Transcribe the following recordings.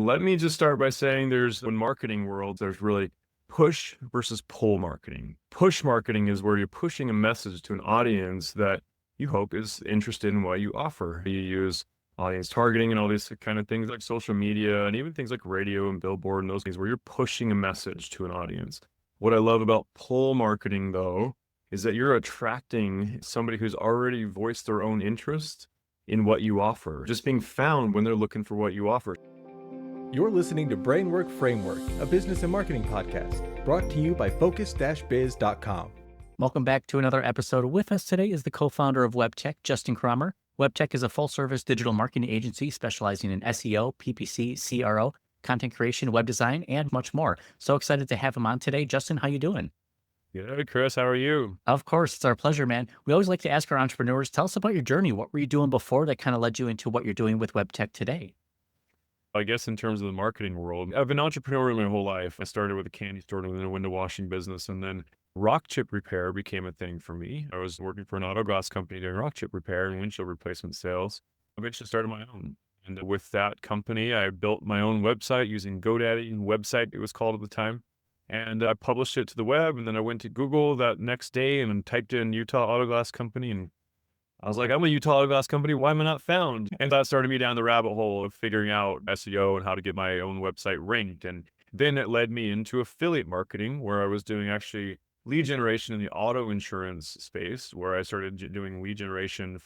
Let me just start by saying in marketing world, there's really push versus pull marketing. Push marketing is where you're pushing a message to an audience that you hope is interested in what you offer. You use audience targeting and all these kind of things like social media and even things like radio and billboard and those things where you're pushing a message to an audience. What I love about pull marketing though, is that you're attracting somebody who's already voiced their own interest in what you offer, just being found when they're looking for what you offer. You're listening to Brainwork Framework, a business and marketing podcast, brought to you by focus-biz.com. Welcome back to another episode. With us today is the co-founder of WebTech, Justin Crawmer. WebTech is a full-service digital marketing agency specializing in SEO, PPC, CRO, content creation, web design, and much more. So excited to have him on today. Justin, how you doing? Good, Chris. How are you? Of course, it's our pleasure, man. We always like to ask our entrepreneurs, tell us about your journey. What were you doing before that kind of led you into what you're doing with WebTech today? I guess in terms of the marketing world, I've been an entrepreneur my whole life. I started with a candy store and then a window washing business, and then rock chip repair became a thing for me. I was working for an auto glass company doing rock chip repair and windshield replacement sales. I eventually started my own. And with that company, I built my own website using GoDaddy website, it was called at the time. And I published it to the web, and then I went to Google that next day and typed in Utah Auto Glass Company, and I was like, I'm a Utah Auto Glass Company. Why am I not found? And that started me down the rabbit hole of figuring out SEO and how to get my own website ranked. And then it led me into affiliate marketing, where I was doing actually lead generation in the auto insurance space, where I started doing lead generation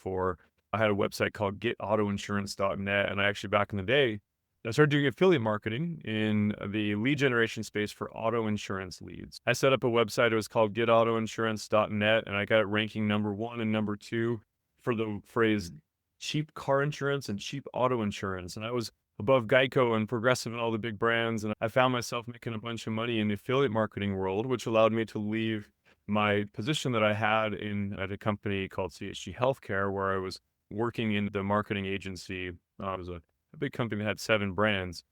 I had a website called getautoinsurance.net. And I actually, back in the day, I started doing affiliate marketing in the lead generation space for auto insurance leads. I set up a website. It was called getautoinsurance.net, and I got it ranking number 1 and number 2 for the phrase cheap car insurance and cheap auto insurance. And I was above Geico and Progressive and all the big brands. And I found myself making a bunch of money in the affiliate marketing world, which allowed me to leave my position that I had at a company called CHG Healthcare, where I was working in the marketing agency. It was a big company that had 7 brands.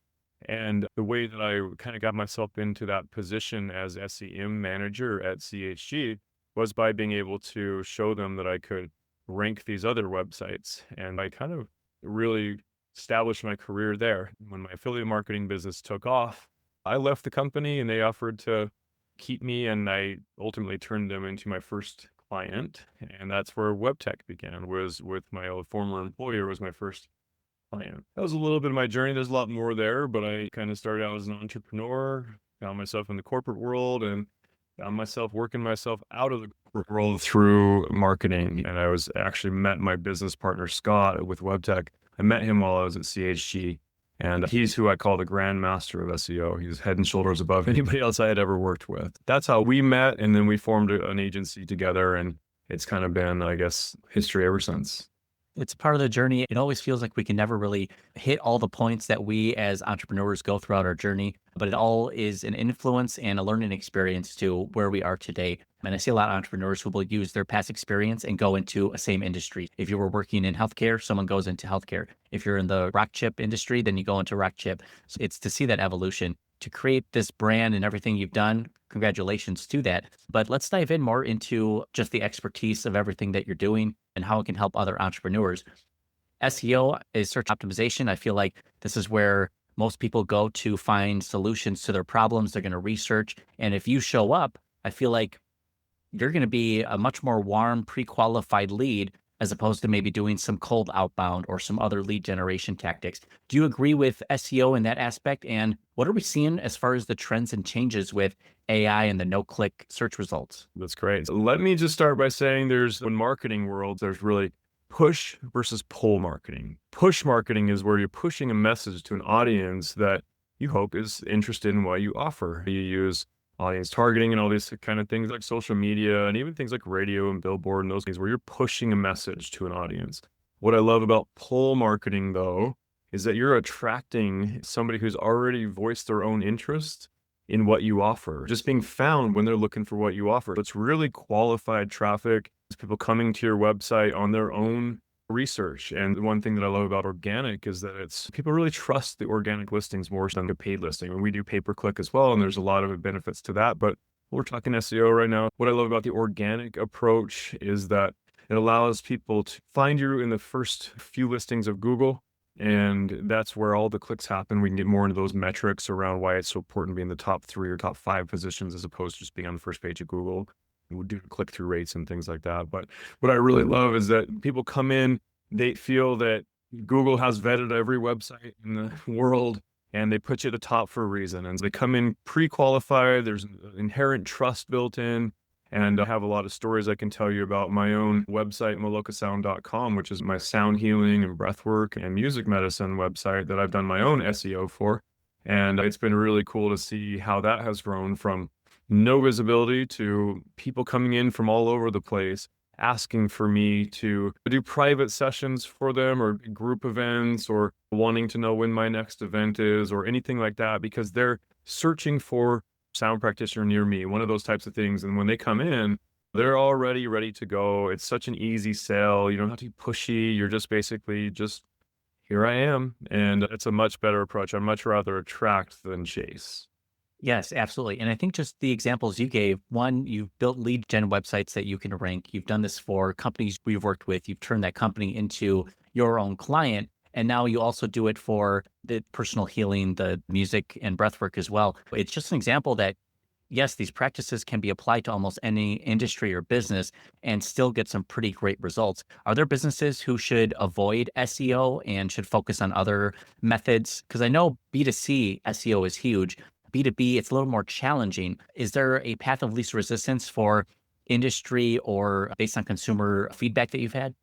And the way that I kind of got myself into that position as SEM manager at CHG was by being able to show them that I could rank these other websites. And I kind of really established my career there. When my affiliate marketing business took off, I left the company and they offered to keep me, and I ultimately turned them into my first client. And that's where WebTech began, was with my old former employer was my first client. That was a little bit of my journey. There's a lot more there, but I kind of started out as an entrepreneur, found myself in the corporate world, and found myself working myself out of the corporate world through marketing. And I was actually met my business partner, Scott, with WebTech. I met him while I was at CHG, and he's who I call the grandmaster of SEO. He's head and shoulders above anybody else I had ever worked with. That's how we met. And then we formed an agency together, and it's kind of been, I guess, history ever since. It's part of the journey. It always feels like we can never really hit all the points that we as entrepreneurs go throughout our journey, but it all is an influence and a learning experience to where we are today. And I see a lot of entrepreneurs who will use their past experience and go into a same industry. If you were working in healthcare, someone goes into healthcare. If you're in the rock chip industry, then you go into rock chip. So it's to see that evolution. To create this brand and everything you've done, congratulations to that. But let's dive in more into just the expertise of everything that you're doing and how it can help other entrepreneurs. SEO is search optimization. I feel like this is where most people go to find solutions to their problems. They're going to research. And if you show up, I feel like you're going to be a much more warm, pre-qualified lead, as opposed to maybe doing some cold outbound or some other lead generation tactics. Do you agree with SEO in that aspect? And what are we seeing as far as the trends and changes with AI and the no-click search results? That's great. Let me just start by saying in marketing world, there's really push versus pull marketing. Push marketing is where you're pushing a message to an audience that you hope is interested in what you offer. You use audience targeting and all these kind of things like social media and even things like radio and billboard and those things where you're pushing a message to an audience. What I love about pull marketing though, is that you're attracting somebody who's already voiced their own interest in what you offer, just being found when they're looking for what you offer. It's really qualified traffic. It's people coming to your website on their own research. And the one thing that I love about organic is that people really trust the organic listings more than the paid listing. And we do pay-per-click as well, and there's a lot of benefits to that. But we're talking SEO right now. What I love about the organic approach is that it allows people to find you in the first few listings of Google And that's where all the clicks happen. We can get more into those metrics around why it's so important to be in the top 3 or top 5 positions as opposed to just being on the first page of Google. We'll do click-through rates and things like that. But what I really love is that people come in, they feel that Google has vetted every website in the world, and they put you at the top for a reason. And they come in pre-qualified. There's inherent trust built in. And I have a lot of stories I can tell you about my own website, malokasound.com, which is my sound healing and breathwork and music medicine website that I've done my own SEO for. And it's been really cool to see how that has grown from no visibility to people coming in from all over the place, asking for me to do private sessions for them or group events or wanting to know when my next event is or anything like that, because they're searching for sound practitioner near me, one of those types of things. And when they come in, they're already ready to go. It's such an easy sell. You don't have to be pushy. You're just basically just, here I am. And it's a much better approach. I'd much rather attract than chase. Yes, absolutely. And I think just the examples you gave, one, you've built lead gen websites that you can rank. You've done this for companies we've worked with. You've turned that company into your own client. And now you also do it for the personal healing, the music and breathwork as well. It's just an example that, yes, these practices can be applied to almost any industry or business and still get some pretty great results. Are there businesses who should avoid SEO and should focus on other methods? Because I know B2C SEO is huge. B2B, it's a little more challenging. Is there a path of least resistance for industry or based on consumer feedback that you've had?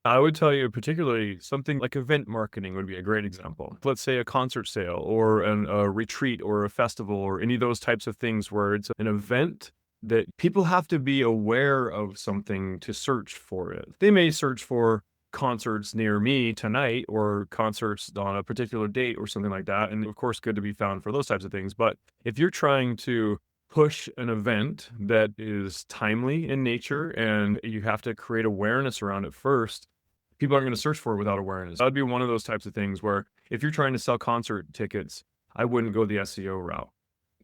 I would tell you particularly something like event marketing would be a great example. Let's say a concert sale or a retreat or a festival or any of those types of things where it's an event that people have to be aware of something to search for it. They may search for concerts near me tonight or concerts on a particular date or something like that. And of course, good to be found for those types of things. But if you're trying to push an event that is timely in nature and you have to create awareness around it first, people aren't going to search for it without awareness. That would be one of those types of things where if you're trying to sell concert tickets, I wouldn't go the SEO route.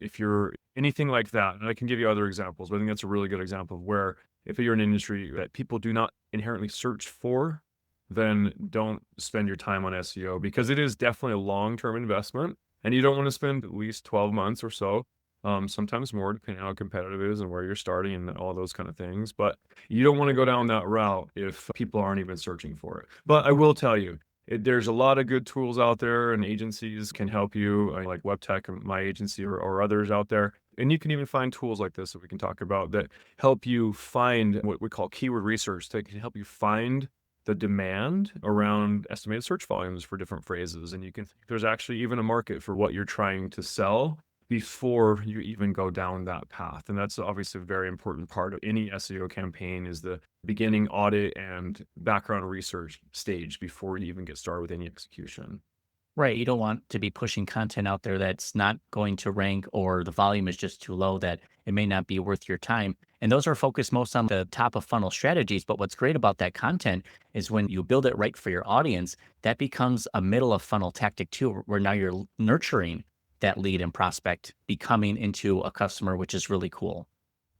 If you're anything like that, and I can give you other examples, but I think that's a really good example of where if you're in an industry that people do not inherently search for, then don't spend your time on SEO because it is definitely a long-term investment and you don't want to spend at least 12 months or so. Sometimes more, depending on how competitive it is and where you're starting and all those kind of things. But you don't want to go down that route if people aren't even searching for it. But I will tell you, there's a lot of good tools out there and agencies can help you, like WebTech and my agency or others out there. And you can even find tools like this that we can talk about that help you find what we call keyword research that can help you find the demand around estimated search volumes for different phrases. And there's actually even a market for what you're trying to sell before you even go down that path. And that's obviously a very important part of any SEO campaign is the beginning audit and background research stage before you even get started with any execution. Right. You don't want to be pushing content out there that's not going to rank or the volume is just too low that it may not be worth your time. And those are focused most on the top of funnel strategies. But what's great about that content is when you build it right for your audience, that becomes a middle of funnel tactic too, where now you're nurturing that lead and prospect becoming into a customer, which is really cool.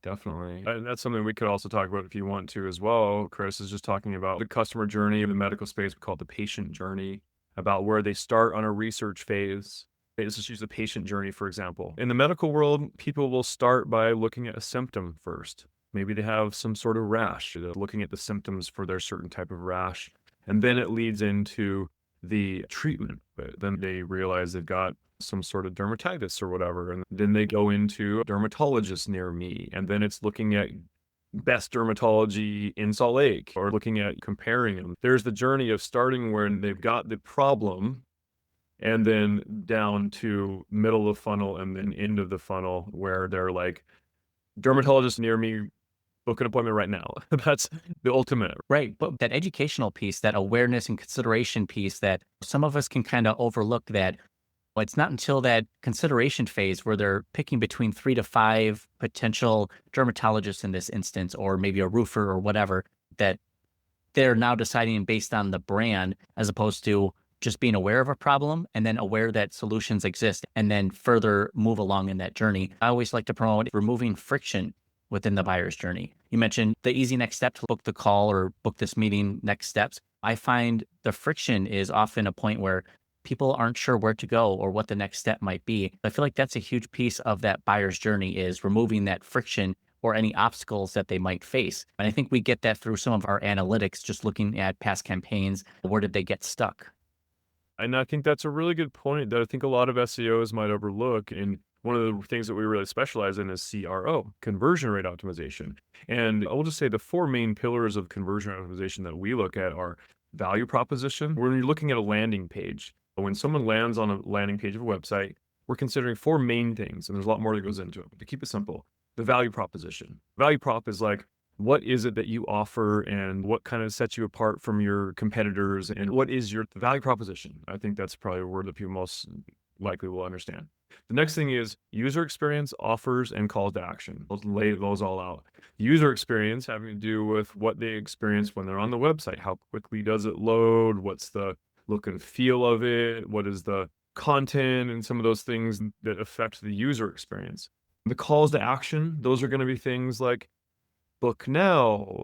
Definitely. And that's something we could also talk about if you want to as well. Chris is just talking about the customer journey of the medical space. We call it the patient journey, about where they start on a research phase. Let's just use the patient journey, for example. In the medical world, people will start by looking at a symptom first. Maybe they have some sort of rash, looking at the symptoms for their certain type of rash. And then it leads into the treatment. But then they realize they've got some sort of dermatitis or whatever. And then they go into a dermatologist near me. And then it's looking at best dermatology in Salt Lake or looking at comparing them. There's the journey of starting where they've got the problem and then down to middle of funnel and then end of the funnel where they're like, dermatologist near me, book an appointment right now. That's the ultimate. Right. But that educational piece, that awareness and consideration piece that some of us can kind of overlook that it's not until that consideration phase where they're picking between 3 to 5 potential dermatologists in this instance, or maybe a roofer or whatever, that they're now deciding based on the brand as opposed to just being aware of a problem and then aware that solutions exist and then further move along in that journey. I always like to promote removing friction within the buyer's journey. You mentioned the easy next step to book the call or book this meeting, next steps. I find the friction is often a point where people aren't sure where to go or what the next step might be. I feel like that's a huge piece of that buyer's journey is removing that friction or any obstacles that they might face. And I think we get that through some of our analytics, just looking at past campaigns. Where did they get stuck? And I think that's a really good point that I think a lot of SEOs might overlook. And one of the things that we really specialize in is CRO, conversion rate optimization. And I will just say the four main pillars of conversion optimization that we look at are value proposition. When you're looking at a landing page, when someone lands on a landing page of a website, we're considering four main things, and there's a lot more that goes into it. But to keep it simple, the value proposition. Value prop is like, what is it that you offer and what kind of sets you apart from your competitors and what is your value proposition? I think that's probably a word that people most likely will understand. The next thing is user experience, offers, and calls to action. Let's lay those all out. User experience having to do with what they experience when they're on the website. How quickly does it load? What's the look and feel of it? What is the content and some of those things that affect the user experience? The calls to action, those are going to be things like book now,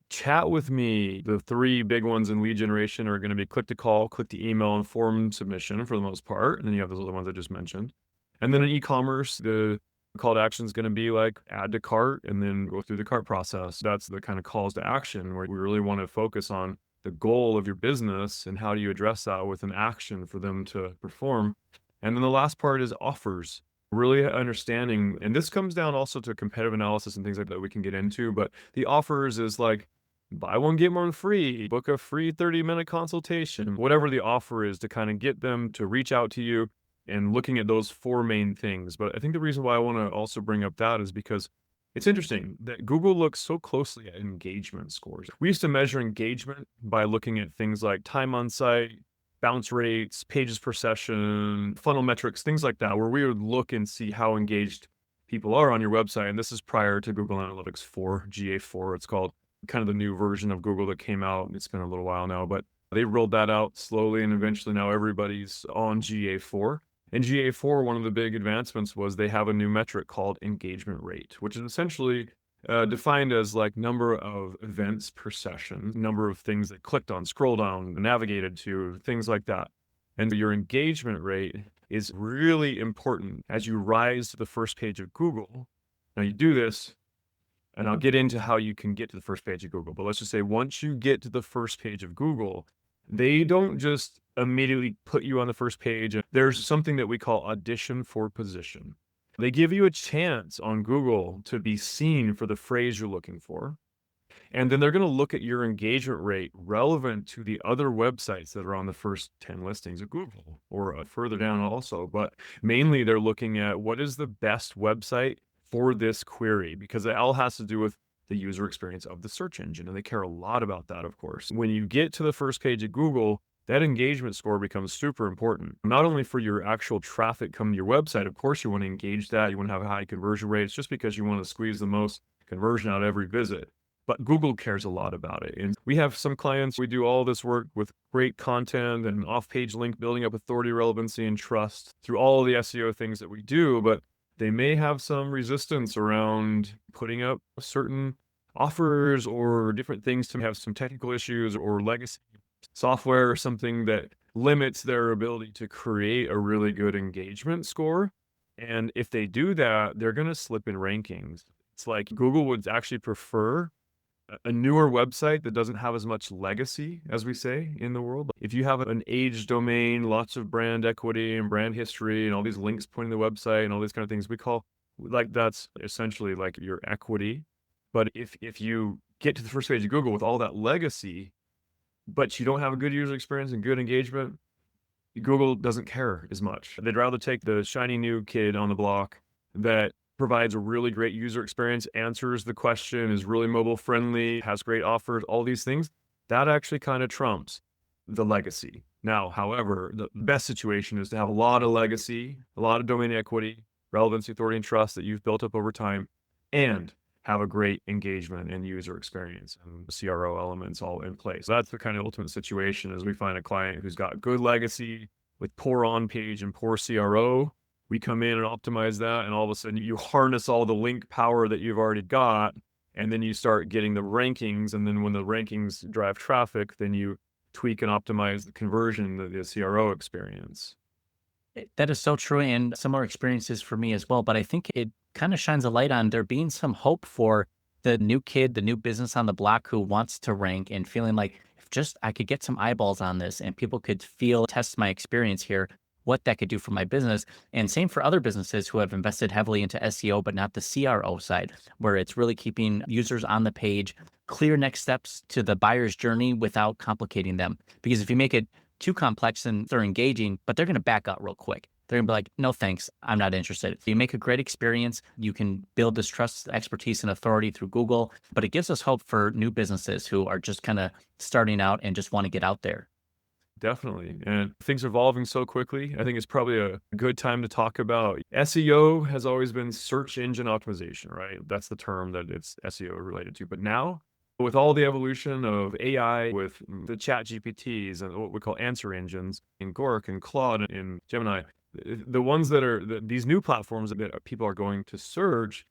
chat with me. The three big ones in lead generation are going to be click to call, click to email, and form submission for the most part. And then you have those other ones I just mentioned. And then in e-commerce, the call to action is going to be like add to cart and then go through the cart process. That's the kind of calls to action where we really want to focus on the goal of your business and how do you address that with an action for them to perform. And then the last part is offers. Really understanding, and this comes down also to competitive analysis and things like that we can get into, but the offers is like buy one, get one free, book a free 30-minute consultation, whatever the offer is to kind of get them to reach out to you and looking at those four main things. But I think the reason why I want to also bring up that is because it's interesting that Google looks so closely at engagement scores. We used to measure engagement by looking at things like time on site, bounce rates, pages per session, funnel metrics, things like that, where we would look and see how engaged people are on your website. And this is prior to Google Analytics 4, GA4, it's called, kind of the new version of Google that came out. It's been a little while now, but they rolled that out slowly and eventually now everybody's on GA4. In GA4, one of the big advancements was they have a new metric called engagement rate, which is essentially defined as like number of events per session, number of things that clicked on, scrolled down, navigated to, things like that. And your engagement rate is really important as you rise to the first page of Google. Now you do this, and I'll get into how you can get to the first page of Google, but let's just say once you get to the first page of Google, they don't just immediately put you on the first page. There's something that we call audition for position. They give you a chance on Google to be seen for the phrase you're looking for. And then they're going to look at your engagement rate relevant to the other websites that are on the first 10 listings of Google or further down also. But mainly they're looking at what is the best website for this query, because it all has to do with the user experience of the search engine. And they care a lot about that, of course. When you get to the first page of Google, that engagement score becomes super important, not only for your actual traffic coming to your website. Of course, you want to engage that. You want to have high conversion rates just because you want to squeeze the most conversion out of every visit. But Google cares a lot about it. And we have some clients, we do all this work with great content and off-page link building up authority, relevancy, and trust through all of the SEO things that we do, but they may have some resistance around putting up certain offers or different things to have some technical issues or legacy software or something that limits their ability to create a really good engagement score. And if they do that, they're going to slip in rankings. It's like Google would actually prefer a newer website that doesn't have as much legacy, as we say in the world. If you have an aged domain, lots of brand equity and brand history and all these links pointing to the website and all these kind of things, we call like that's essentially like your equity. But if you get to the first page of Google with all that legacy, but you don't have a good user experience and good engagement, Google doesn't care as much. They'd rather take the shiny new kid on the block that provides a really great user experience, answers the question, is really mobile friendly, has great offers, all these things. That actually kind of trumps the legacy. Now, however, the best situation is to have a lot of legacy, a lot of domain equity, relevancy, authority, and trust that you've built up over time, and have a great engagement and user experience and CRO elements all in place. That's the kind of ultimate situation is we find a client who's got good legacy with poor on-page and poor CRO. We come in and optimize that, and all of a sudden you harness all the link power that you've already got, and then you start getting the rankings. And then when the rankings drive traffic, then you tweak and optimize the conversion, the CRO experience. That is so true, and similar experiences for me as well. But I think it kind of shines a light on there being some hope for the new kid, the new business on the block who wants to rank and feeling like if just I could get some eyeballs on this and people could test my experience here, what that could do for my business. And same for other businesses who have invested heavily into SEO, but not the CRO side, where it's really keeping users on the page, clear next steps to the buyer's journey without complicating them. Because if you make it too complex and they're engaging, but they're going to back out real quick. They're going to be like, no, thanks. I'm not interested. If you make a great experience, you can build this trust, expertise, and authority through Google, but it gives us hope for new businesses who are just kind of starting out and just want to get out there. Definitely. And things are evolving so quickly. I think it's probably a good time to talk about SEO has always been search engine optimization, right? That's the term that it's SEO related to. But now, with all the evolution of AI, with the chat GPTs and what we call answer engines in Gork and Claude and Gemini, the ones that are these new platforms that people are going to search,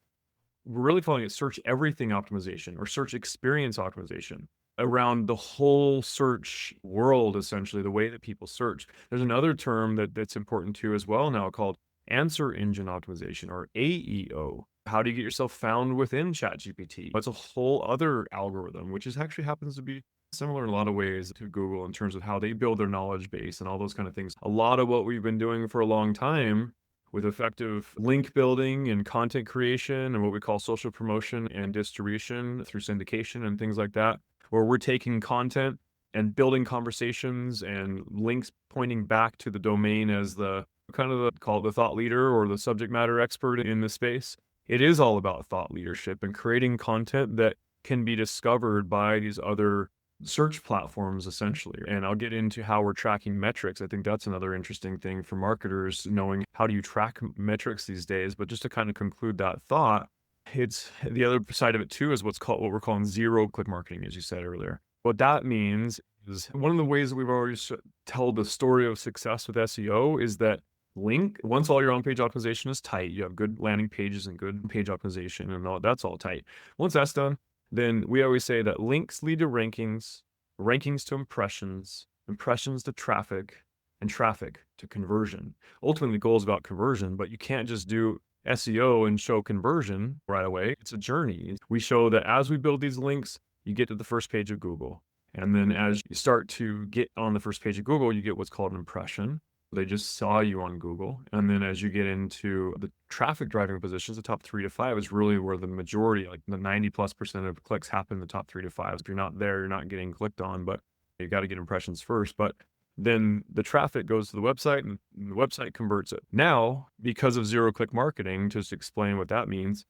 we're really calling it search everything optimization or search experience optimization around the whole search world, essentially, the way that people search. There's another term that's important too as well now called answer engine optimization, or AEO. How do you get yourself found within ChatGPT? It's a whole other algorithm, which actually happens to be similar in a lot of ways to Google in terms of how they build their knowledge base and all those kind of things. A lot of what we've been doing for a long time with effective link building and content creation and what we call social promotion and distribution through syndication and things like that, where we're taking content and building conversations and links pointing back to the domain as the call it the thought leader or the subject matter expert in the space. It is all about thought leadership and creating content that can be discovered by these other search platforms, essentially. And I'll get into how we're tracking metrics. I think that's another interesting thing for marketers, knowing how do you track metrics these days. But just to kind of conclude that thought, it's the other side of it too is what we're calling zero-click marketing, as you said earlier. What that means is one of the ways that we've always told the story of success with SEO is that once all your on-page optimization is tight, you have good landing pages and good page optimization and that's all tight. Once that's done, then we always say that links lead to rankings, rankings to impressions, impressions to traffic, and traffic to conversion. Ultimately, the goal is about conversion, but you can't just do SEO and show conversion right away. It's a journey. We show that as we build these links, you get to the first page of Google. And then as you start to get on the first page of Google, you get what's called an impression. They just saw you on Google. And then as you get into the traffic driving positions, the top 3 to 5 is really where the majority, like the 90+% of clicks happen in the top 3 to 5. If you're not there, you're not getting clicked on, but you got to get impressions first. But then the traffic goes to the website and the website converts it. Now, because of zero-click marketing, just to explain what that means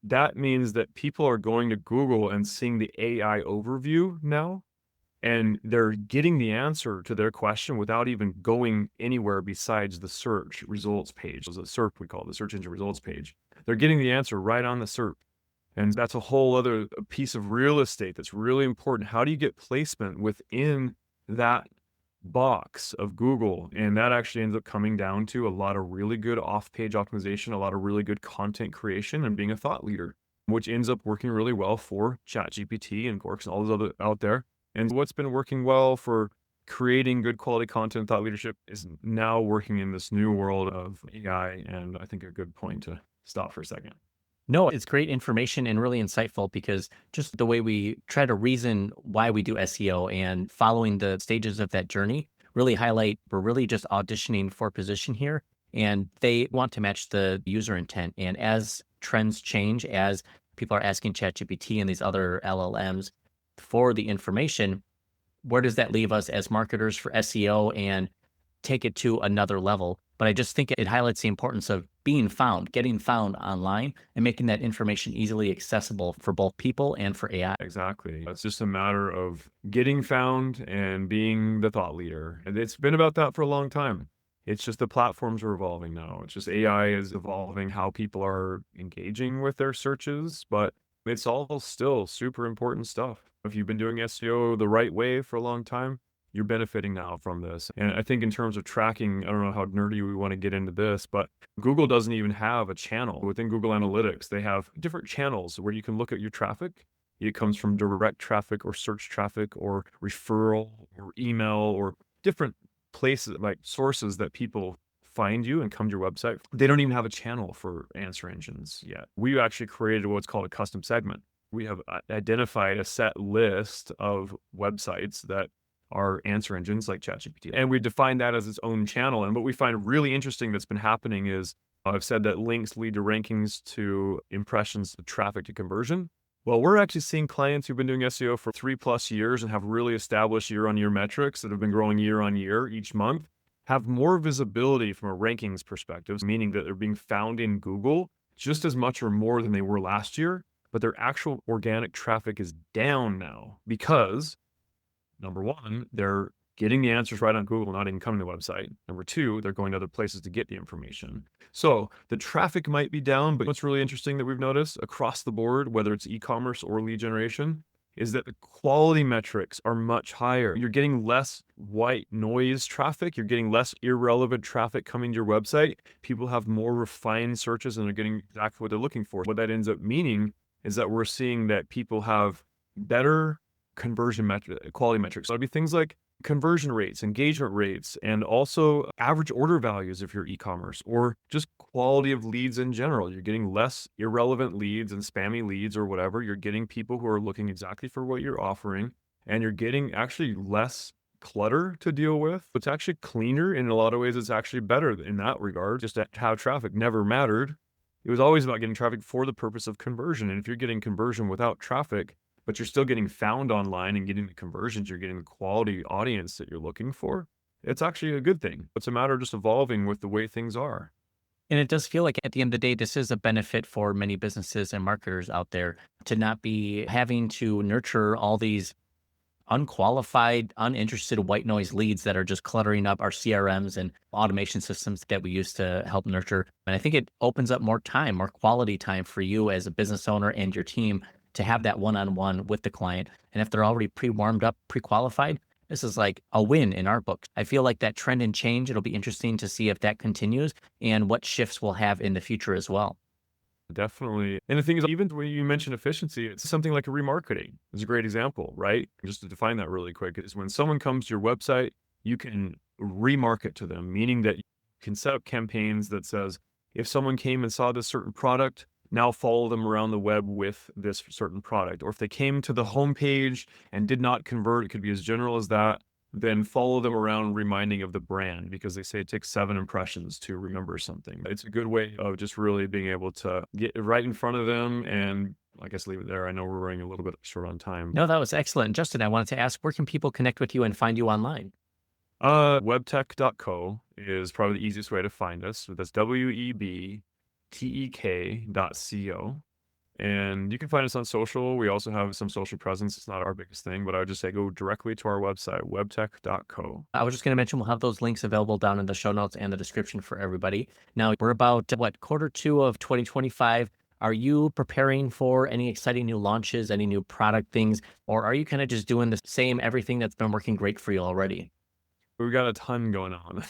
that people are going to Google and seeing the AI overview now, and they're getting the answer to their question without even going anywhere besides the search results page. It's a SERP, we call it, the search engine results page. They're getting the answer right on the SERP. And that's a whole other piece of real estate that's really important. How do you get placement within that box of Google? And that actually ends up coming down to a lot of really good off-page optimization, a lot of really good content creation, and being a thought leader, which ends up working really well for ChatGPT and Quarks and all those other out there. And what's been working well for creating good quality content, thought leadership, is now working in this new world of AI. And I think a good point to stop for a second. No, it's great information and really insightful because just the way we try to reason why we do SEO and following the stages of that journey really highlight we're really just auditioning for position here, and they want to match the user intent. And as trends change, as people are asking ChatGPT and these other LLMs for the information, where does that leave us as marketers for SEO and take it to another level? But I just think it highlights the importance of being found, getting found online, and making that information easily accessible for both people and for AI. Exactly. It's just a matter of getting found and being the thought leader. And it's been about that for a long time. It's just the platforms are evolving now. It's just AI is evolving how people are engaging with their searches, but it's all still super important stuff. If you've been doing SEO the right way for a long time, you're benefiting now from this. And I think in terms of tracking, I don't know how nerdy we want to get into this, but Google doesn't even have a channel. Within Google Analytics, they have different channels where you can look at your traffic. It comes from direct traffic or search traffic or referral or email or different places, like sources that people find you and come to your website. They don't even have a channel for answer engines yet. We actually created what's called a custom segment. We have identified a set list of websites that are answer engines like ChatGPT. And we define that as its own channel. And what we find really interesting that's been happening is I've said that links lead to rankings, to impressions, to traffic, to conversion. Well, we're actually seeing clients who've been doing SEO for 3+ years and have really established year-on-year metrics that have been growing year-on-year each month, have more visibility from a rankings perspective, meaning that they're being found in Google just as much or more than they were last year, but their actual organic traffic is down now because number one, they're getting the answers right on Google, not even coming to the website. Number two, they're going to other places to get the information. So the traffic might be down, but what's really interesting that we've noticed across the board, whether it's e-commerce or lead generation, is that the quality metrics are much higher. You're getting less white noise traffic. You're getting less irrelevant traffic coming to your website. People have more refined searches and they're getting exactly what they're looking for. What that ends up meaning is that we're seeing that people have better conversion quality metrics. So it'll be things like conversion rates, engagement rates, and also average order values if you're e-commerce, or just quality of leads in general. You're getting less irrelevant leads and spammy leads or whatever. You're getting people who are looking exactly for what you're offering, and you're getting actually less clutter to deal with. It's actually cleaner in a lot of ways. It's actually better in that regard. Just that how traffic never mattered. It was always about getting traffic for the purpose of conversion. And if you're getting conversion without traffic, but you're still getting found online and getting the conversions, you're getting the quality audience that you're looking for, it's actually a good thing. It's a matter of just evolving with the way things are. And it does feel like at the end of the day, this is a benefit for many businesses and marketers out there to not be having to nurture all these unqualified, uninterested white noise leads that are just cluttering up our CRMs and automation systems that we used to help nurture. And I think it opens up more time, more quality time for you as a business owner and your team to have that one-on-one with the client. And if they're already pre-warmed up, pre-qualified, this is like a win in our books. I feel like that trend and change, it'll be interesting to see if that continues and what shifts we'll have in the future as well. Definitely. And the thing is, even when you mention efficiency, it's something like a remarketing. It's a great example, right? Just to define that really quick, is when someone comes to your website, you can remarket to them, meaning that you can set up campaigns that says, if someone came and saw this certain product, now follow them around the web with this certain product. Or if they came to the homepage and did not convert, it could be as general as that, then follow them around reminding of the brand, because they say it takes 7 impressions to remember something. It's a good way of just really being able to get right in front of them, and I guess leave it there. I know we're running a little bit short on time. No, that was excellent. Justin, I wanted to ask, where can people connect with you and find you online? Webtech.co is probably the easiest way to find us. That's WEBTEK.co. And you can find us on social. We also have some social presence. It's not our biggest thing, but I would just say go directly to our website, webtech.co. I was just going to mention we'll have those links available down in the show notes and the description for everybody. Now, we're about, Q2 of 2025. Are you preparing for any exciting new launches, any new product things, or are you kind of just doing the same everything that's been working great for you already? We've got a ton going on.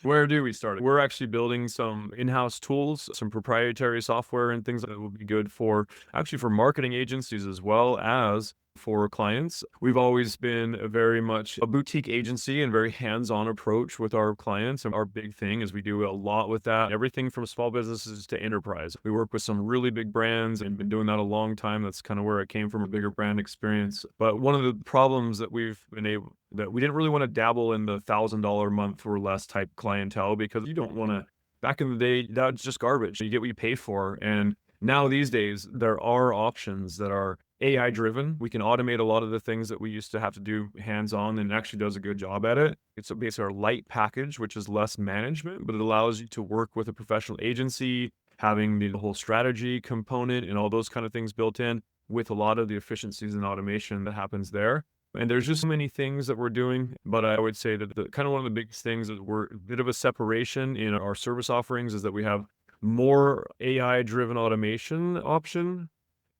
Where do we start? We're actually building some in-house tools, some proprietary software and things that will be good for marketing agencies as well as for clients. We've always been very much a boutique agency and very hands-on approach with our clients. And our big thing is we do a lot with that, everything from small businesses to enterprise. We work with some really big brands and been doing that a long time. That's kind of where it came from, a bigger brand experience. But one of the problems that we didn't really want to dabble in the $1,000 a month or less type clientele, because you don't want to, back in the day, that's just garbage. You get what you pay for. And now these days, there are options that are AI driven. We can automate a lot of the things that we used to have to do hands-on, and it actually does a good job at it. It's basically our light package, which is less management, but it allows you to work with a professional agency, having the whole strategy component and all those kind of things built in with a lot of the efficiencies and automation that happens there. And there's just so many things that we're doing, but I would say that the kind of one of the biggest things that we're a bit of a separation in our service offerings is that we have more AI driven automation option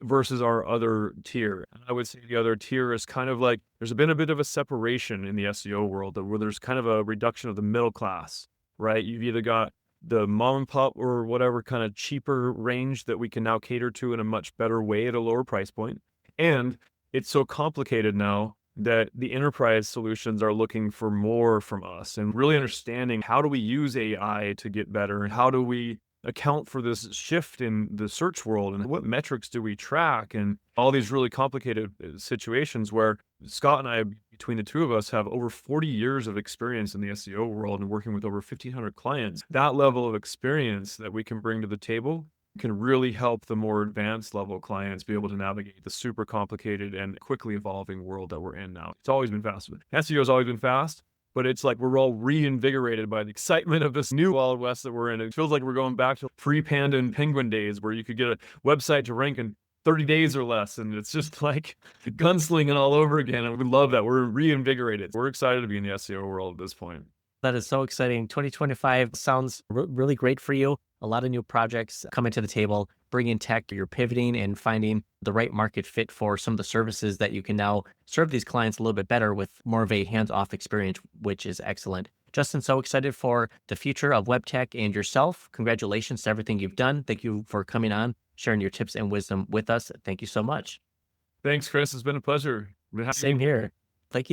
versus our other tier. And I would say the other tier is kind of like there's been a bit of a separation in the SEO world where there's kind of a reduction of the middle class, right? You've either got the mom and pop or whatever kind of cheaper range that we can now cater to in a much better way at a lower price point. And it's so complicated now that the enterprise solutions are looking for more from us and really understanding how do we use AI to get better and how do we account for this shift in the search world and what metrics do we track and all these really complicated situations where Scott and I, between the two of us, have over 40 years of experience in the SEO world and working with over 1,500 clients. That level of experience that we can bring to the table can really help the more advanced level clients be able to navigate the super complicated and quickly evolving world that we're in now. It's always been fast. SEO has always been fast, but it's like we're all reinvigorated by the excitement of this new Wild West that we're in. It feels like we're going back to pre-Panda and Penguin days where you could get a website to rank in 30 days or less. And it's just like gunslinging all over again. And we love that. We're reinvigorated. We're excited to be in the SEO world at this point. That is so exciting. 2025 sounds really great for you. A lot of new projects coming to the table, bringing tech, you're pivoting and finding the right market fit for some of the services that you can now serve these clients a little bit better with more of a hands-off experience, which is excellent. Justin, so excited for the future of web tech and yourself. Congratulations to everything you've done. Thank you for coming on, sharing your tips and wisdom with us. Thank you so much. Thanks, Chris. It's been a pleasure. Same here.